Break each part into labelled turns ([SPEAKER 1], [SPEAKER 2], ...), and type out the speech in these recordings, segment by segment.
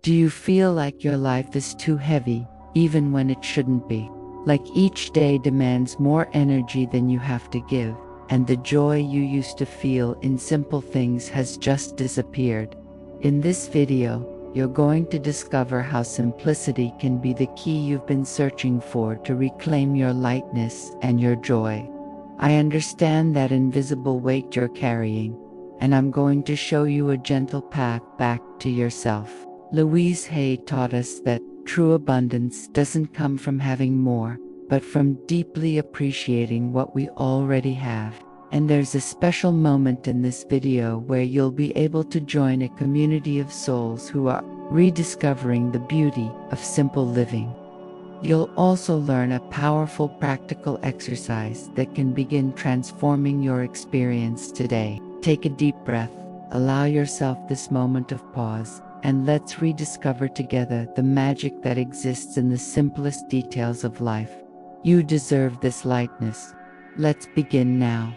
[SPEAKER 1] Do you feel like your life is too heavy, even when it shouldn't be? Like each day demands more energy than you have to give, and the joy you used to feel in simple things has just disappeared? In this video, you're going to discover how simplicity can be the key you've been searching for to reclaim your lightness and your joy. I understand that invisible weight you're carrying, and I'm going to show you a gentle path back to yourself. Louise Hay taught us that true abundance doesn't come from having more, but from deeply appreciating what we already have. And there's a special moment in this video where you'll be able to join a community of souls who are rediscovering the beauty of simple living. You'll also learn a powerful practical exercise that can begin transforming your experience today. Take a deep breath, allow yourself this moment of pause, and let's rediscover together the magic that exists in the simplest details of life. You deserve this lightness. Let's begin now.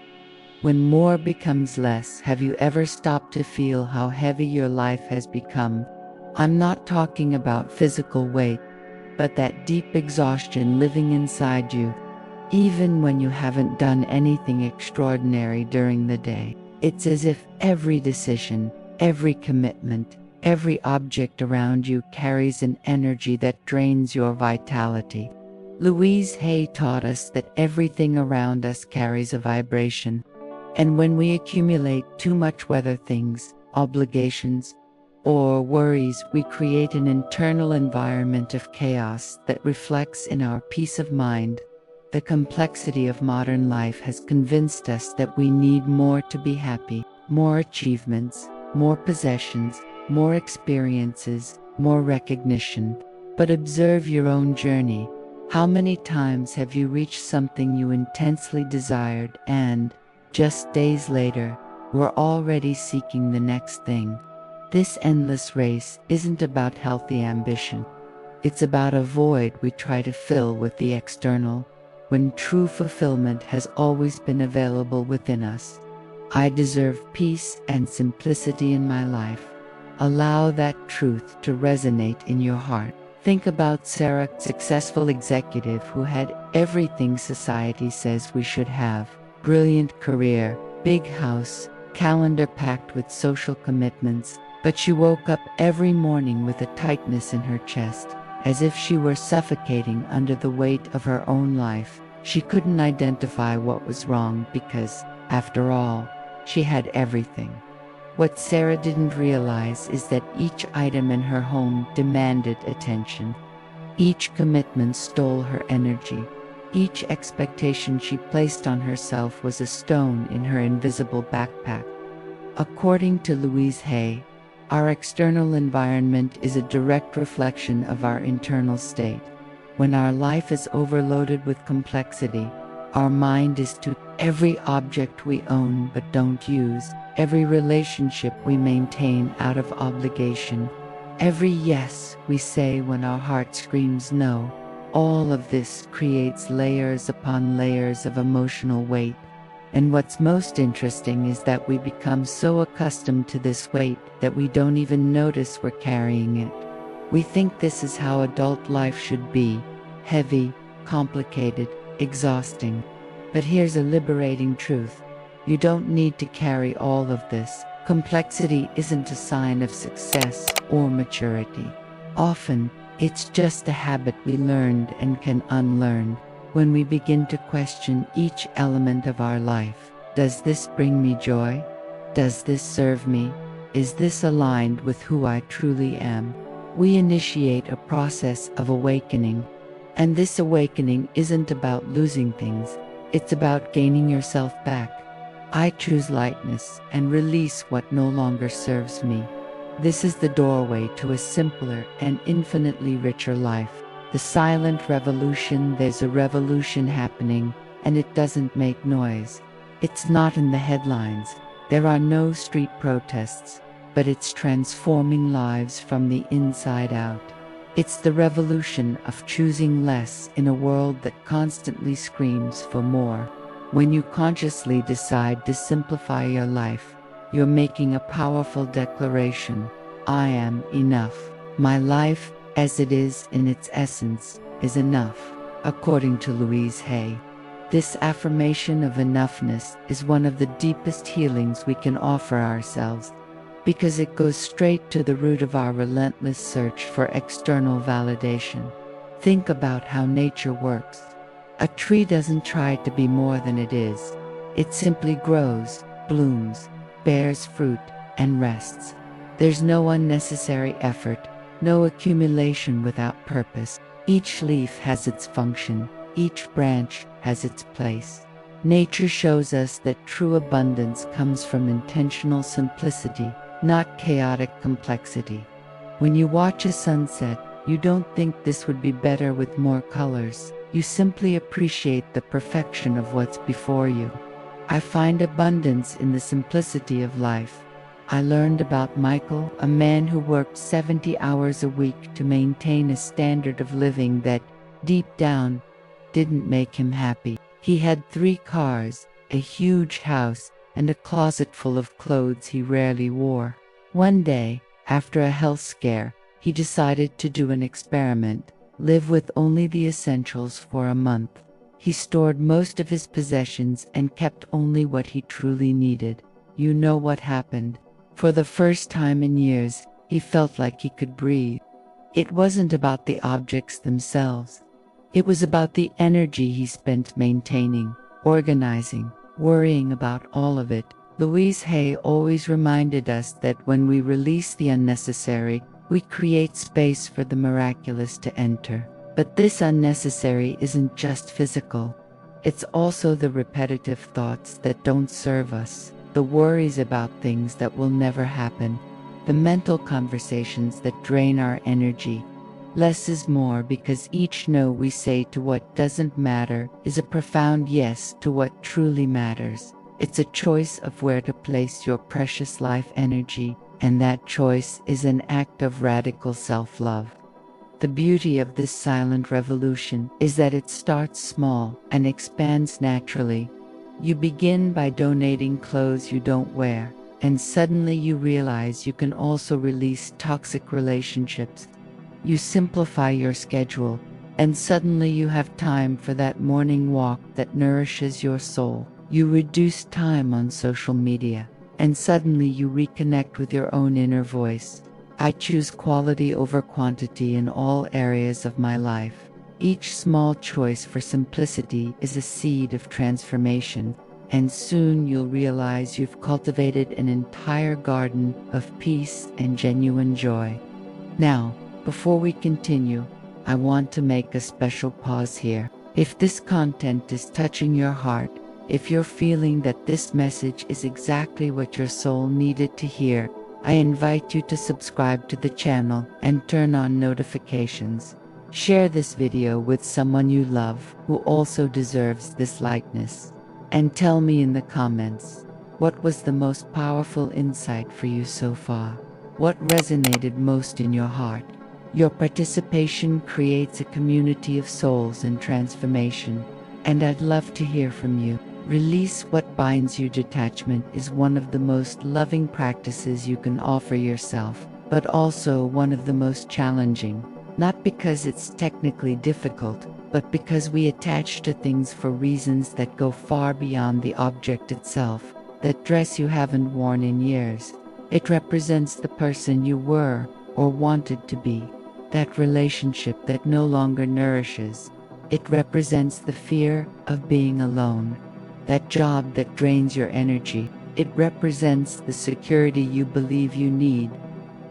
[SPEAKER 1] When more becomes less, have you ever stopped to feel how heavy your life has become? I'm not talking about physical weight, but that deep exhaustion living inside you, even when you haven't done anything extraordinary during the day. It's as if every decision, every commitment, every object around you carries an energy that drains your vitality. Louise Hay taught us that everything around us carries a vibration. And when we accumulate too much, whether things, obligations, or worries, we create an internal environment of chaos that reflects in our peace of mind. The complexity of modern life has convinced us that we need more to be happy, more achievements, more possessions, more experiences, more recognition. But observe your own journey. How many times have you reached something you intensely desired and, just days later, were already seeking the next thing? This endless race isn't about healthy ambition. It's about a void we try to fill with the external, when true fulfillment has always been available within us. I deserve peace and simplicity in my life. Allow that truth to resonate in your heart. Think about Sarah, a successful executive who had everything society says we should have. Brilliant career, big house, calendar packed with social commitments, but she woke up every morning with a tightness in her chest, as if she were suffocating under the weight of her own life. She couldn't identify what was wrong because, after all, she had everything. What Sarah didn't realize is that each item in her home demanded attention. Each commitment stole her energy. Each expectation she placed on herself was a stone in her invisible backpack. According to Louise Hay, our external environment is a direct reflection of our internal state. When our life is overloaded with complexity, our mind is to every object we own but don't use, every relationship we maintain out of obligation, every yes we say when our heart screams no. All of this creates layers upon layers of emotional weight. And what's most interesting is that we become so accustomed to this weight that we don't even notice we're carrying it. We think this is how adult life should be: heavy, complicated, exhausting. But here's a liberating truth. You don't need to carry all of this. Complexity isn't a sign of success or maturity. Often, it's just a habit we learned and can unlearn. When we begin to question each element of our life, does this bring me joy? Does this serve me? Is this aligned with who I truly am? We initiate a process of awakening. And this awakening isn't about losing things, it's about gaining yourself back. I choose lightness and release what no longer serves me. This is the doorway to a simpler and infinitely richer life. The silent revolution. There's a revolution happening, and it doesn't make noise. It's not in the headlines. There are no street protests, but it's transforming lives from the inside out. It's the revolution of choosing less in a world that constantly screams for more. When you consciously decide to simplify your life, you're making a powerful declaration: I am enough. My life, as it is in its essence, is enough, according to Louise Hay. This affirmation of enoughness is one of the deepest healings we can offer ourselves, because it goes straight to the root of our relentless search for external validation. Think about how nature works. A tree doesn't try to be more than it is. It simply grows, blooms, bears fruit, and rests. There's no unnecessary effort, no accumulation without purpose. Each leaf has its function, each branch has its place. Nature shows us that true abundance comes from intentional simplicity, not chaotic complexity. When you watch a sunset, you don't think this would be better with more colors. You simply appreciate the perfection of what's before you. I find abundance in the simplicity of life. I learned about Michael, a man who worked 70 hours a week to maintain a standard of living that, deep down, didn't make him happy. He had 3 cars, a huge house, and a closet full of clothes he rarely wore. One day, after a health scare, he decided to do an experiment, live with only the essentials for a month. He stored most of his possessions and kept only what he truly needed. You know what happened. For the first time in years, he felt like he could breathe. It wasn't about the objects themselves. It was about the energy he spent maintaining, organizing, worrying about all of it. Louise Hay always reminded us that when we release the unnecessary, we create space for the miraculous to enter. But this unnecessary isn't just physical. It's also the repetitive thoughts that don't serve us, the worries about things that will never happen, the mental conversations that drain our energy. Less is more, because each no we say to what doesn't matter is a profound yes to what truly matters. It's a choice of where to place your precious life energy, and that choice is an act of radical self-love. The beauty of this silent revolution is that it starts small and expands naturally. You begin by donating clothes you don't wear, and suddenly you realize you can also release toxic relationships. You simplify your schedule, and suddenly you have time for that morning walk that nourishes your soul. You reduce time on social media, and suddenly you reconnect with your own inner voice. I choose quality over quantity in all areas of my life. Each small choice for simplicity is a seed of transformation, and soon you'll realize you've cultivated an entire garden of peace and genuine joy. Now, before we continue, I want to make a special pause here. If this content is touching your heart, if you're feeling that this message is exactly what your soul needed to hear, I invite you to subscribe to the channel and turn on notifications. Share this video with someone you love who also deserves this lightness. And tell me in the comments, what was the most powerful insight for you so far? What resonated most in your heart? Your participation creates a community of souls in transformation, and I'd love to hear from you. Release what binds you. Detachment is one of the most loving practices you can offer yourself, but also one of the most challenging. Not because it's technically difficult, but because we attach to things for reasons that go far beyond the object itself. That dress you haven't worn in years, it represents the person you were or wanted to be. That relationship that no longer nourishes, it represents the fear of being alone. That job that drains your energy, it represents the security you believe you need.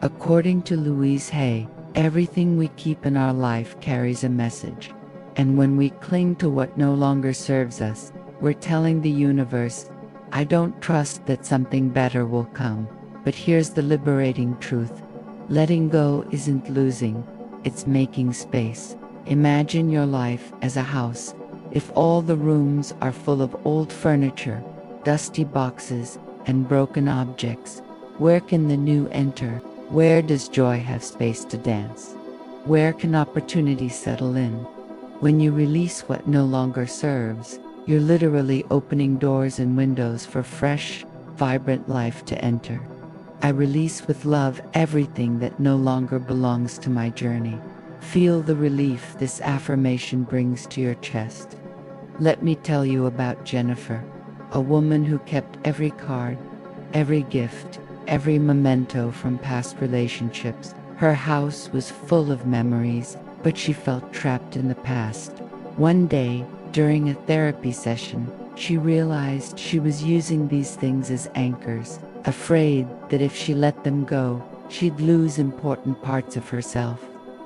[SPEAKER 1] According to Louise Hay, everything we keep in our life carries a message. And when we cling to what no longer serves us, we're telling the universe, I don't trust that something better will come. But here's the liberating truth. Letting go isn't losing, it's making space. Imagine your life as a house. If all the rooms are full of old furniture, dusty boxes, and broken objects, where can the new enter? Where does joy have space to dance? Where can opportunity settle in? When you release what no longer serves, you're literally opening doors and windows for fresh, vibrant life to enter. I release with love everything that no longer belongs to my journey. Feel the relief this affirmation brings to your chest. Let me tell you about Jennifer, a woman who kept every card, every gift, every memento from past relationships. Her house was full of memories, but she felt trapped in the past. One day, during a therapy session, she realized she was using these things as anchors, afraid that if she let them go, she'd lose important parts of herself.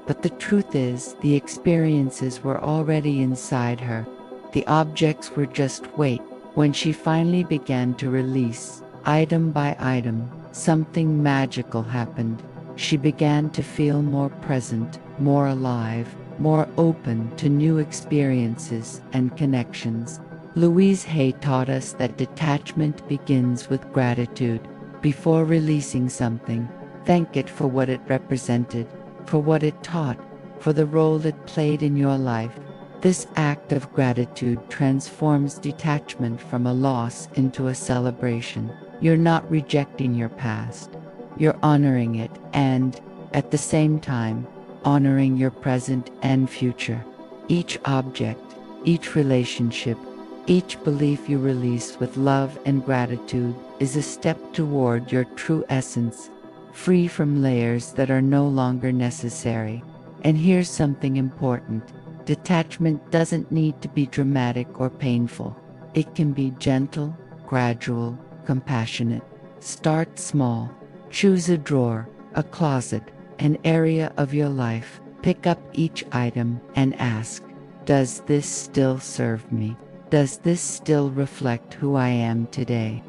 [SPEAKER 1] But the truth is, the experiences were already inside her. The objects were just weight. When she finally began to release, item by item, something magical happened. She began to feel more present, more alive, more open to new experiences and connections. Louise Hay taught us that detachment begins with gratitude. Before releasing something, thank it for what it represented, for what it taught, for the role it played in your life. This act of gratitude transforms detachment from a loss into a celebration. You're not rejecting your past. You're honoring it and, at the same time, honoring your present and future. Each object, each relationship, each belief you release with love and gratitude is a step toward your true essence, free from layers that are no longer necessary. And here's something important. Detachment doesn't need to be dramatic or painful. It can be gentle, gradual, compassionate. Start small. Choose a drawer, a closet, an area of your life. Pick up each item and ask, does this still serve me? Does this still reflect who I am today?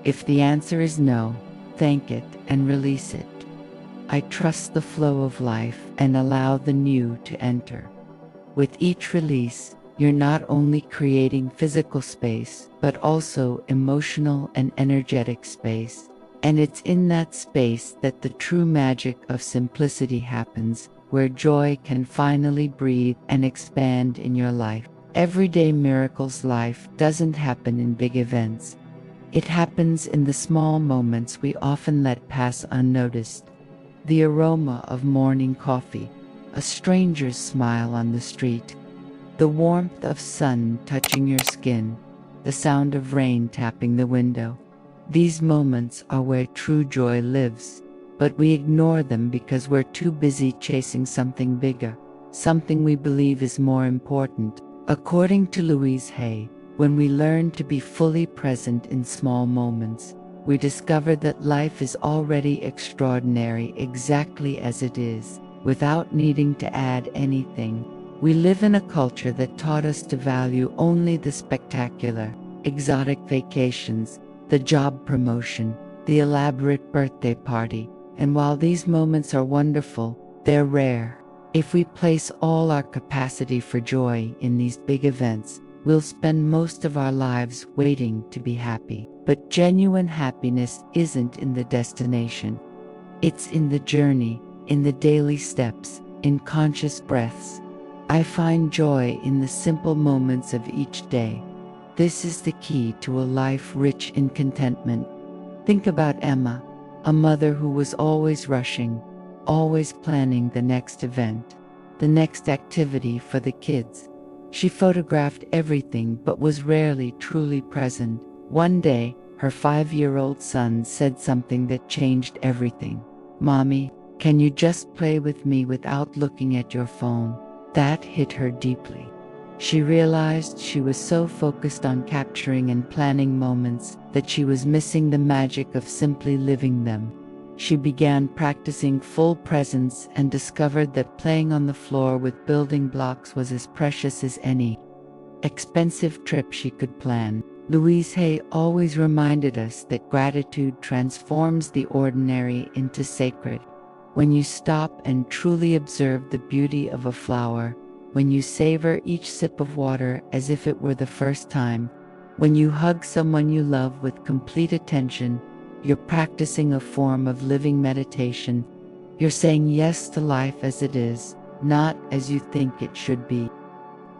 [SPEAKER 1] If the answer is no, thank it and release it. I trust the flow of life and allow the new to enter. With each release, you're not only creating physical space, but also emotional and energetic space. And it's in that space that the true magic of simplicity happens, where joy can finally breathe and expand in your life. Everyday miracles life doesn't happen in big events. It happens in the small moments we often let pass unnoticed. The aroma of morning coffee, a stranger's smile on the street, the warmth of sun touching your skin, the sound of rain tapping the window. These moments are where true joy lives, but we ignore them because we're too busy chasing something bigger, something we believe is more important. According to Louise Hay, when we learn to be fully present in small moments, we discover that life is already extraordinary exactly as it is, without needing to add anything. We live in a culture that taught us to value only the spectacular, exotic vacations, the job promotion, the elaborate birthday party, and while these moments are wonderful, they're rare. If we place all our capacity for joy in these big events, we'll spend most of our lives waiting to be happy. But genuine happiness isn't in the destination. It's in the journey, in the daily steps, in conscious breaths. I find joy in the simple moments of each day. This is the key to a life rich in contentment. Think about Emma, a mother who was always rushing, always planning the next event, the next activity for the kids. She photographed everything but was rarely truly present. One day, her 5-year-old son said something that changed everything. "Mommy, can you just play with me without looking at your phone?" That hit her deeply. She realized she was so focused on capturing and planning moments that she was missing the magic of simply living them. She began practicing full presence and discovered that playing on the floor with building blocks was as precious as any expensive trip she could plan. Louise Hay always reminded us that gratitude transforms the ordinary into sacred. When you stop and truly observe the beauty of a flower, when you savor each sip of water as if it were the first time, when you hug someone you love with complete attention, you're practicing a form of living meditation. You're saying yes to life as it is, not as you think it should be.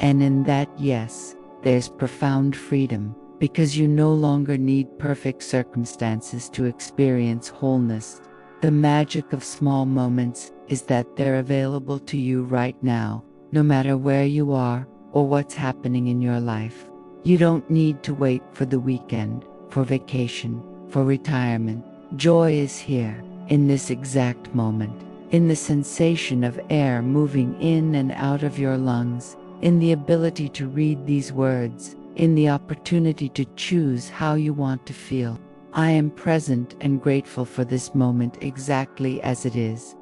[SPEAKER 1] And in that yes, there's profound freedom, because you no longer need perfect circumstances to experience wholeness. The magic of small moments is that they're available to you right now, no matter where you are or what's happening in your life. You don't need to wait for the weekend, for vacation, for retirement. Joy is here, in this exact moment, in the sensation of air moving in and out of your lungs, in the ability to read these words, in the opportunity to choose how you want to feel. I am present and grateful for this moment exactly as it is.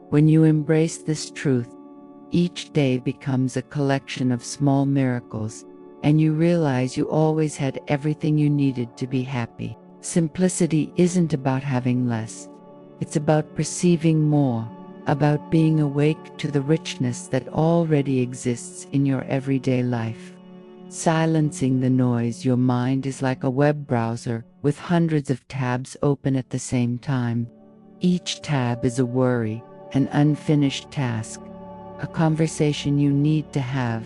[SPEAKER 1] When you embrace this truth, each day becomes a collection of small miracles, and you realize you always had everything you needed to be happy. Simplicity isn't about having less. It's about perceiving more, about being awake to the richness that already exists in your everyday life. Silencing the noise. Your mind is like a web browser with hundreds of tabs open at the same time. Each tab is a worry, an unfinished task, a conversation you need to have,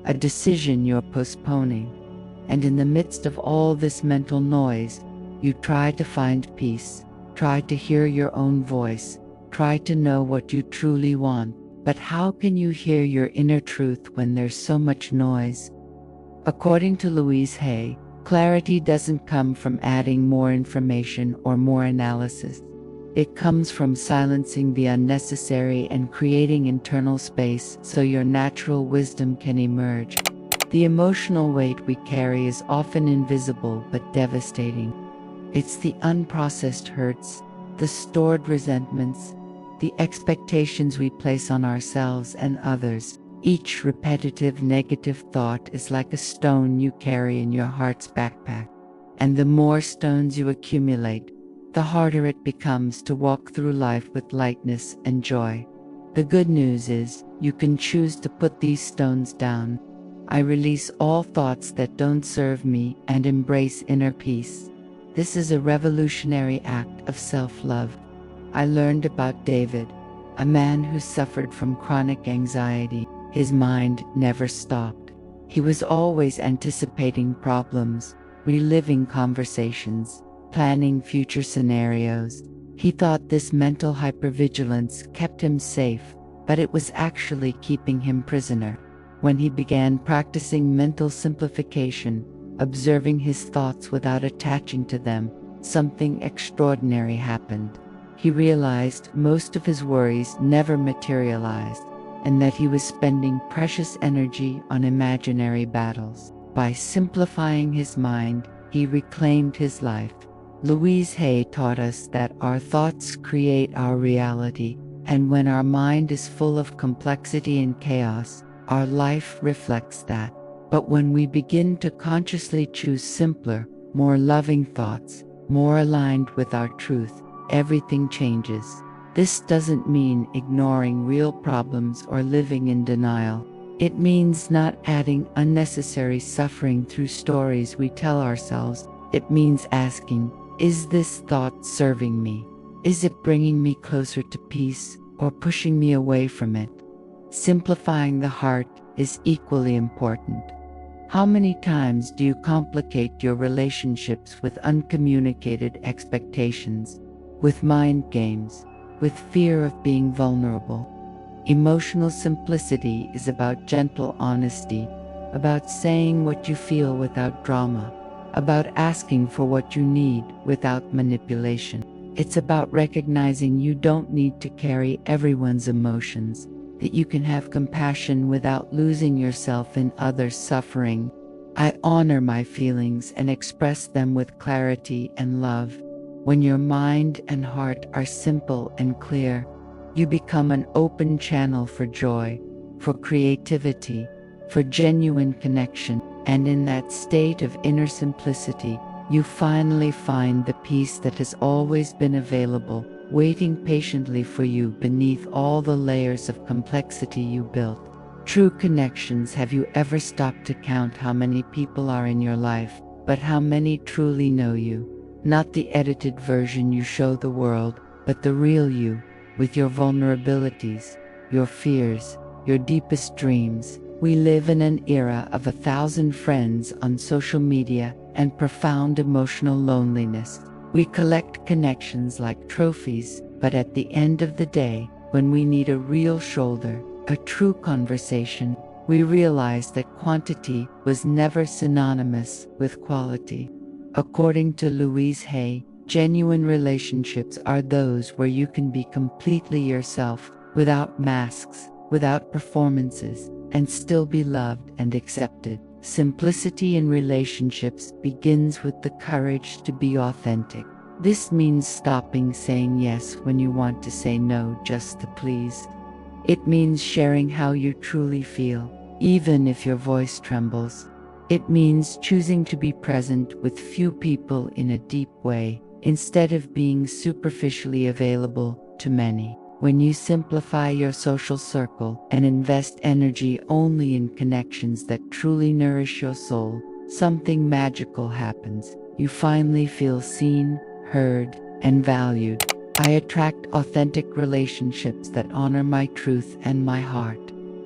[SPEAKER 1] a decision you're postponing. And in the midst of all this mental noise, you try to find peace, try to hear your own voice, try to know what you truly want. But how can you hear your inner truth when there's so much noise? According to Louise Hay, clarity doesn't come from adding more information or more analysis. It comes from silencing the unnecessary and creating internal space so your natural wisdom can emerge. The emotional weight we carry is often invisible but devastating. It's the unprocessed hurts, the stored resentments, the expectations we place on ourselves and others. Each repetitive negative thought is like a stone you carry in your heart's backpack. And the more stones you accumulate, the harder it becomes to walk through life with lightness and joy. The good news is, you can choose to put these stones down. I release all thoughts that don't serve me and embrace inner peace. This is a revolutionary act of self-love. I learned about David, a man who suffered from chronic anxiety. His mind never stopped. He was always anticipating problems, reliving conversations, planning future scenarios. He thought this mental hypervigilance kept him safe, but it was actually keeping him prisoner. When he began practicing mental simplification, observing his thoughts without attaching to them, something extraordinary happened. He realized most of his worries never materialized, and that he was spending precious energy on imaginary battles. By simplifying his mind, he reclaimed his life. Louise Hay taught us that our thoughts create our reality, and when our mind is full of complexity and chaos, our life reflects that. But when we begin to consciously choose simpler, more loving thoughts, more aligned with our truth, everything changes. This doesn't mean ignoring real problems or living in denial. It means not adding unnecessary suffering through stories we tell ourselves. It means asking, is this thought serving me? Is it bringing me closer to peace or pushing me away from it? Simplifying the heart is equally important. How many times do you complicate your relationships with uncommunicated expectations, with mind games, with fear of being vulnerable? Emotional simplicity is about gentle honesty, about saying what you feel without drama, about asking for what you need without manipulation. It's about recognizing you don't need to carry everyone's emotions, that you can have compassion without losing yourself in others' suffering. I honor my feelings and express them with clarity and love. When your mind and heart are simple and clear, you become an open channel for joy, for creativity, for genuine connection. And in that state of inner simplicity, you finally find the peace that has always been available, waiting patiently for you beneath all the layers of complexity you built. True connections. Have you ever stopped to count how many people are in your life, but how many truly know you? Not the edited version you show the world, but the real you, with your vulnerabilities, your fears, your deepest dreams. We live in an era of 1,000 friends on social media and profound emotional loneliness. We collect connections like trophies, but at the end of the day, when we need a real shoulder, a true conversation, we realize that quantity was never synonymous with quality. According to Louise Hay, genuine relationships are those where you can be completely yourself, without masks, without performances, and still be loved and accepted. Simplicity in relationships begins with the courage to be authentic. This means stopping saying yes when you want to say no just to please. It means sharing how you truly feel, even if your voice trembles. It means choosing to be present with few people in a deep way, instead of being superficially available to many. When you simplify your social circle and invest energy only in connections that truly nourish your soul, something magical happens. You finally feel seen, heard, and valued. I attract authentic relationships that honor my truth and my heart.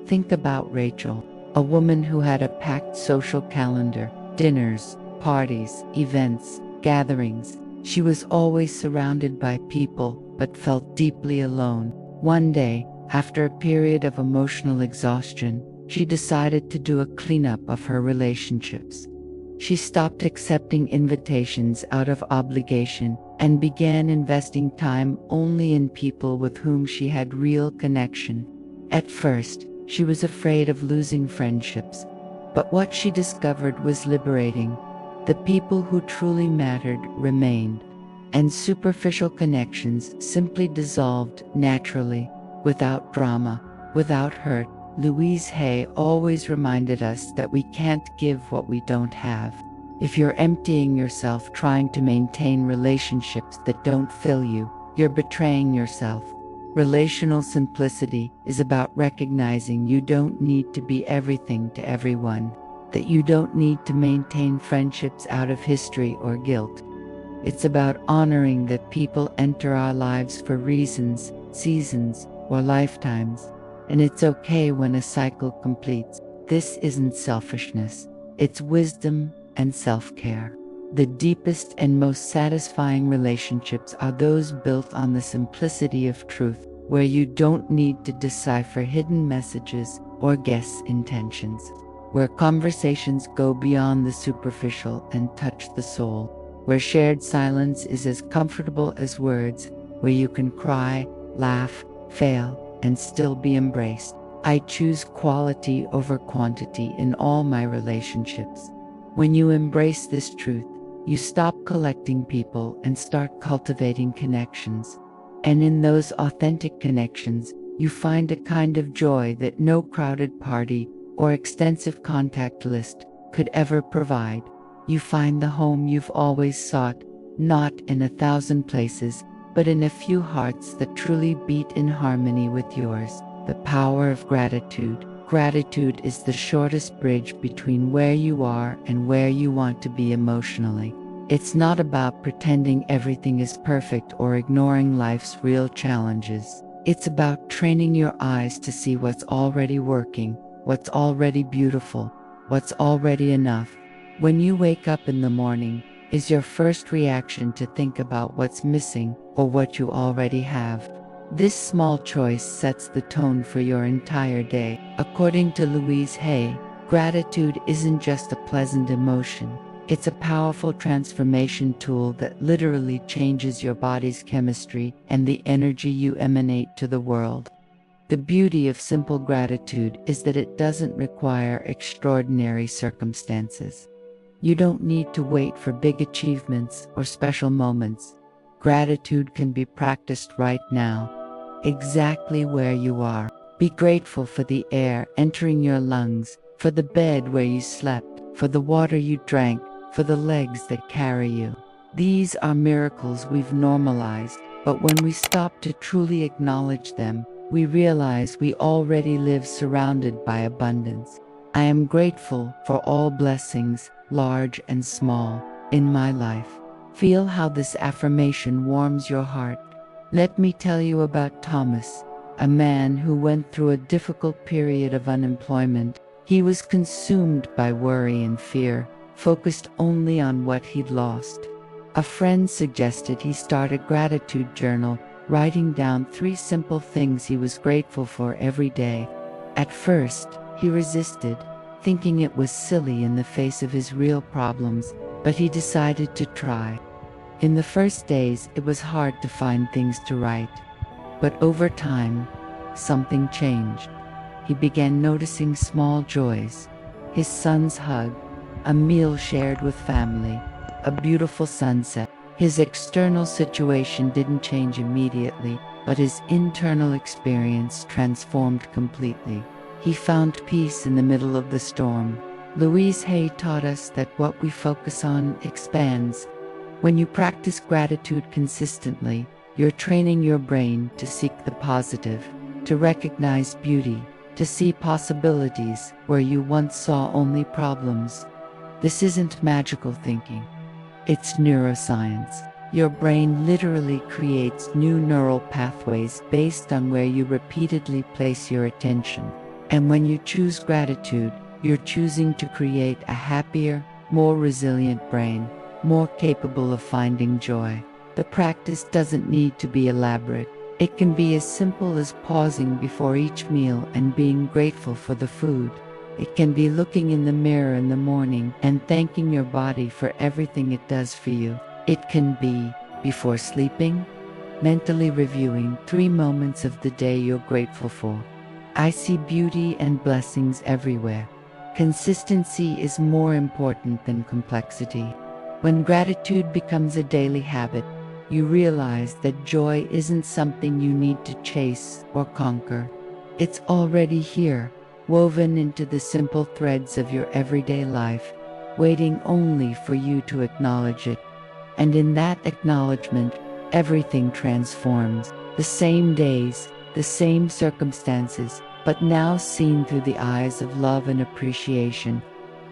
[SPEAKER 1] Think about Rachel, a woman who had a packed social calendar, dinners, parties, events, gatherings. She was always surrounded by people, but felt deeply alone. One day, after a period of emotional exhaustion, she decided to do a cleanup of her relationships. She stopped accepting invitations out of obligation and began investing time only in people with whom she had real connection. At first, she was afraid of losing friendships, but what she discovered was liberating. The people who truly mattered remained, and superficial connections simply dissolved naturally, without drama, without hurt. Louise Hay always reminded us that we can't give what we don't have. If you're emptying yourself trying to maintain relationships that don't fill you, you're betraying yourself. Relational simplicity is about recognizing you don't need to be everything to everyone, that you don't need to maintain friendships out of history or guilt. It's about honoring that people enter our lives for reasons, seasons, or lifetimes, and it's okay when a cycle completes. This isn't selfishness, it's wisdom and self-care. The deepest and most satisfying relationships are those built on the simplicity of truth, where you don't need to decipher hidden messages or guess intentions, where conversations go beyond the superficial and touch the soul, where shared silence is as comfortable as words, where you can cry, laugh, fail, and still be embraced. I choose quality over quantity in all my relationships. When you embrace this truth, you stop collecting people and start cultivating connections. And in those authentic connections, you find a kind of joy that no crowded party or extensive contact list could ever provide. You find the home you've always sought, not in 1,000 places, but in a few hearts that truly beat in harmony with yours. The power of gratitude. Gratitude is the shortest bridge between where you are and where you want to be emotionally. It's not about pretending everything is perfect or ignoring life's real challenges. It's about training your eyes to see what's already working, what's already beautiful, what's already enough. When you wake up in the morning, is your first reaction to think about what's missing or what you already have? This small choice sets the tone for your entire day. According to Louise Hay, gratitude isn't just a pleasant emotion. It's a powerful transformation tool that literally changes your body's chemistry and the energy you emanate to the world. The beauty of simple gratitude is that it doesn't require extraordinary circumstances. You don't need to wait for big achievements or special moments. Gratitude can be practiced right now, exactly where you are. Be grateful for the air entering your lungs, for the bed where you slept, for the water you drank, for the legs that carry you. These are miracles we've normalized, but when we stop to truly acknowledge them, we realize we already live surrounded by abundance. I am grateful for all blessings, large and small, in my life. Feel how this affirmation warms your heart. Let me tell you about Thomas, a man who went through a difficult period of unemployment. He was consumed by worry and fear, focused only on what he'd lost. A friend suggested he start a gratitude journal, writing down 3 simple things he was grateful for every day. At first, he resisted, thinking it was silly in the face of his real problems, but he decided to try. In the first days, it was hard to find things to write. But over time, something changed. He began noticing small joys: his son's hug, a meal shared with family, a beautiful sunset. His external situation didn't change immediately, but his internal experience transformed completely. He found peace in the middle of the storm. Louise Hay taught us that what we focus on expands. When you practice gratitude consistently, you're training your brain to seek the positive, to recognize beauty, to see possibilities where you once saw only problems. This isn't magical thinking. It's neuroscience. Your brain literally creates new neural pathways based on where you repeatedly place your attention. And when you choose gratitude, you're choosing to create a happier, more resilient brain, more capable of finding joy. The practice doesn't need to be elaborate. It can be as simple as pausing before each meal and being grateful for the food. It can be looking in the mirror in the morning and thanking your body for everything it does for you. It can be, before sleeping, mentally reviewing 3 moments of the day you're grateful for. I see beauty and blessings everywhere. Consistency is more important than complexity. When gratitude becomes a daily habit, you realize that joy isn't something you need to chase or conquer. It's already here, woven into the simple threads of your everyday life, waiting only for you to acknowledge it. And in that acknowledgement, everything transforms. The same days, the same circumstances, but now seen through the eyes of love and appreciation.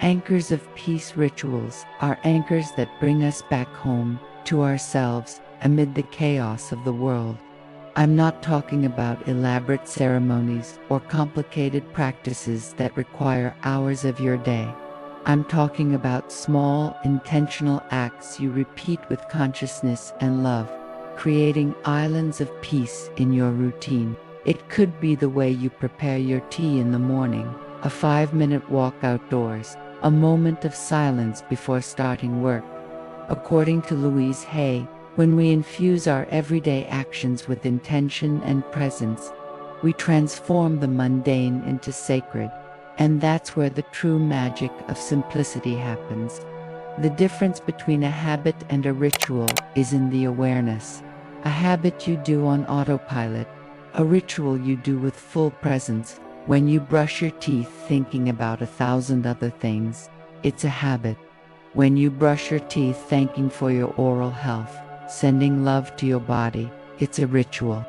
[SPEAKER 1] Anchors of peace rituals are anchors that bring us back home, to ourselves, amid the chaos of the world. I'm not talking about elaborate ceremonies or complicated practices that require hours of your day. I'm talking about small, intentional acts you repeat with consciousness and love, creating islands of peace in your routine. It could be the way you prepare your tea in the morning, a 5-minute walk outdoors, a moment of silence before starting work. According to Louise Hay, when we infuse our everyday actions with intention and presence, we transform the mundane into sacred, and that's where the true magic of simplicity happens. The difference between a habit and a ritual is in the awareness. A habit you do on autopilot, a ritual you do with full presence. When you brush your teeth thinking about 1,000 other things, it's a habit. When you brush your teeth thanking for your oral health, sending love to your body, it's a ritual.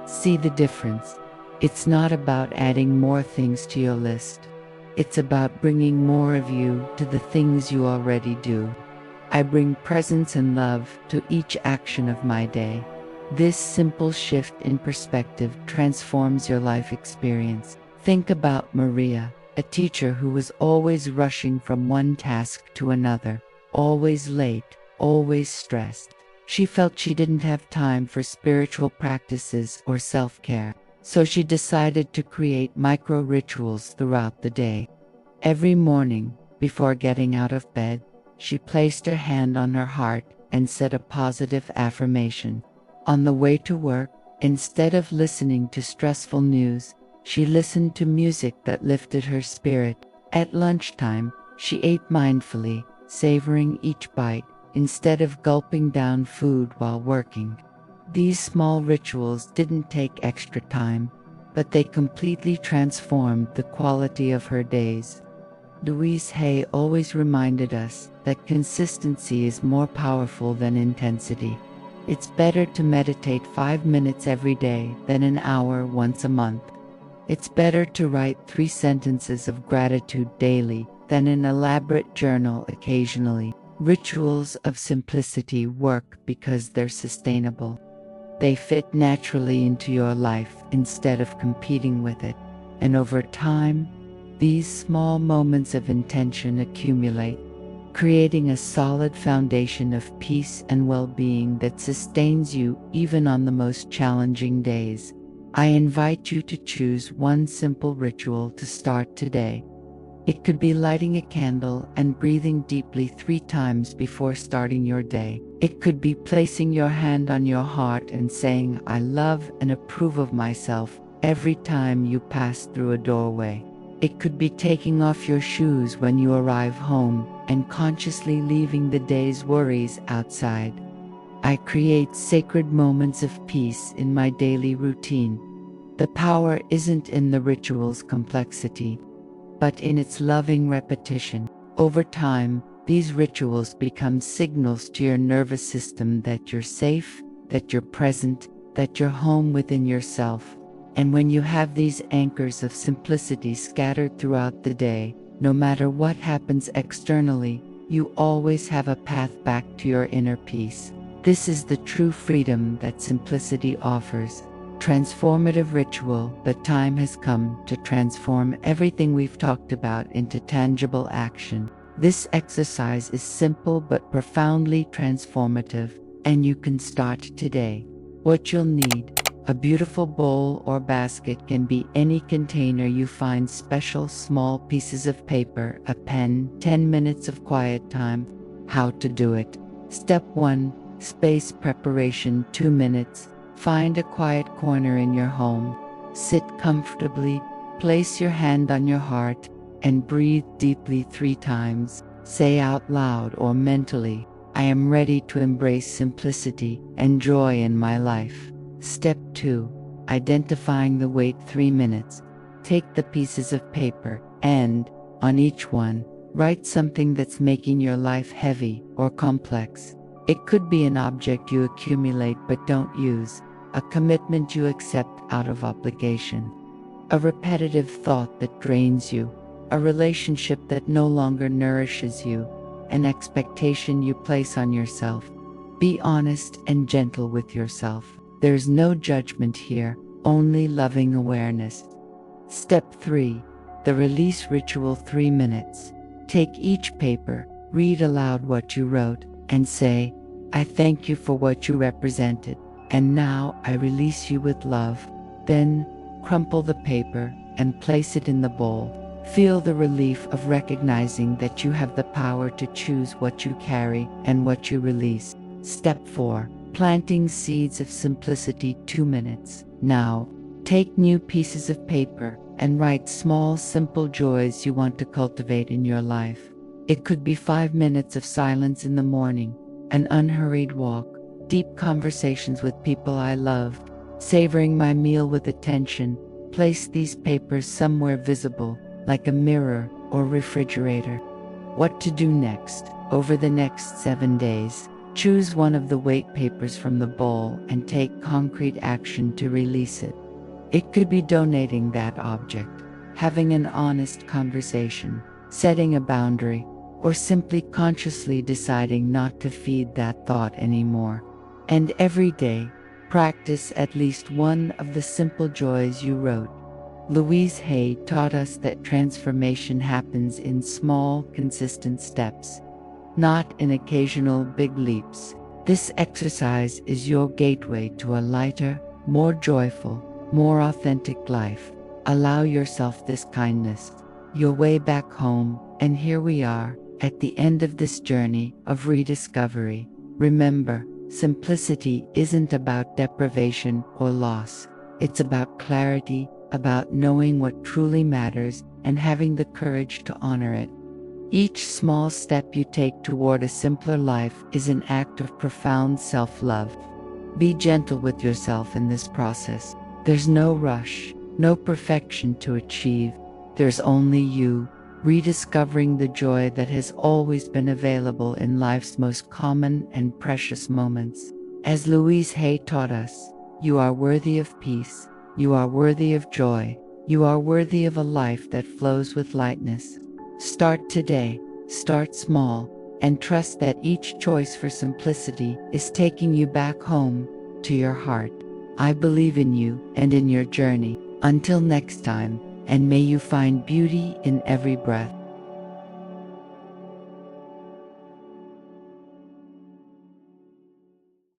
[SPEAKER 1] See the difference? It's not about adding more things to your list. It's about bringing more of you to the things you already do. I bring presence and love to each action of my day. This simple shift in perspective transforms your life experience. Think about Maria, a teacher who was always rushing from one task to another, always late, always stressed. She felt she didn't have time for spiritual practices or self-care, so she decided to create micro-rituals throughout the day. Every morning, before getting out of bed, she placed her hand on her heart and said a positive affirmation. On the way to work, instead of listening to stressful news, she listened to music that lifted her spirit. At lunchtime, she ate mindfully, savoring each bite, instead of gulping down food while working. These small rituals didn't take extra time, but they completely transformed the quality of her days. Louise Hay always reminded us that consistency is more powerful than intensity. It's better to meditate 5 minutes every day than an hour once a month. It's better to write 3 sentences of gratitude daily than an elaborate journal occasionally. Rituals of simplicity work because they're sustainable. They fit naturally into your life instead of competing with it. And over time, these small moments of intention accumulate. creating a solid foundation of peace and well-being that sustains you even on the most challenging days. I invite you to choose one simple ritual to start today. It could be lighting a candle and breathing deeply 3 times before starting your day. It could be placing your hand on your heart and saying, "I love and approve of myself," every time you pass through a doorway. It could be taking off your shoes when you arrive home and consciously leaving the day's worries outside. I create sacred moments of peace in my daily routine. The power isn't in the ritual's complexity, but in its loving repetition. Over time, these rituals become signals to your nervous system that you're safe, that you're present, that you're home within yourself. And when you have these anchors of simplicity scattered throughout the day, no matter what happens externally, you always have a path back to your inner peace. This is the true freedom that simplicity offers. Transformative ritual, the time has come to transform everything we've talked about into tangible action. This exercise is simple but profoundly transformative, and you can start today. What you'll need: a beautiful bowl or basket, can be any container you find, special small pieces of paper, a pen, 10 minutes of quiet time. How to do it. Step 1. Space preparation, 2 minutes. Find a quiet corner in your home. Sit comfortably, place your hand on your heart, and breathe deeply 3 times. Say out loud or mentally, "I am ready to embrace simplicity and joy in my life." Step 2. Identifying the weight, 3 minutes. Take the pieces of paper and, on each one, write something that's making your life heavy or complex. It could be an object you accumulate but don't use, a commitment you accept out of obligation, a repetitive thought that drains you, a relationship that no longer nourishes you, an expectation you place on yourself. Be honest and gentle with yourself. There's no judgment here, only loving awareness. Step 3. The release ritual, 3 minutes. Take each paper, read aloud what you wrote, and say, "I thank you for what you represented, and now I release you with love." Then, crumple the paper and place it in the bowl. Feel the relief of recognizing that you have the power to choose what you carry and what you release. Step 4. Planting seeds of simplicity, 2 minutes. Now, take new pieces of paper and write small, simple joys you want to cultivate in your life. It could be 5 minutes of silence in the morning, an unhurried walk, deep conversations with people I love, savoring my meal with attention. Place these papers somewhere visible, like a mirror or refrigerator. What to do next? Over the next 7 days, choose one of the weight papers from the bowl and take concrete action to release it. It could be donating that object, having an honest conversation, setting a boundary, or simply consciously deciding not to feed that thought anymore. And every day, practice at least one of the simple joys you wrote. Louise Hay taught us that transformation happens in small, consistent steps, not in occasional big leaps. This exercise is your gateway to a lighter, more joyful, more authentic life. Allow yourself this kindness. Your way back home, and here we are, at the end of this journey of rediscovery. Remember, simplicity isn't about deprivation or loss. It's about clarity, about knowing what truly matters and having the courage to honor it. Each small step you take toward a simpler life is an act of profound self-love. Be gentle with yourself in this process. There's no rush, no perfection to achieve. There's only you, rediscovering the joy that has always been available in life's most common and precious moments. As Louise Hay taught us, you are worthy of peace, you are worthy of joy, you are worthy of a life that flows with lightness. Start today, start small, and trust that each choice for simplicity is taking you back home, to your heart. I believe in you and in your journey. Until next time, and may you find beauty in every breath.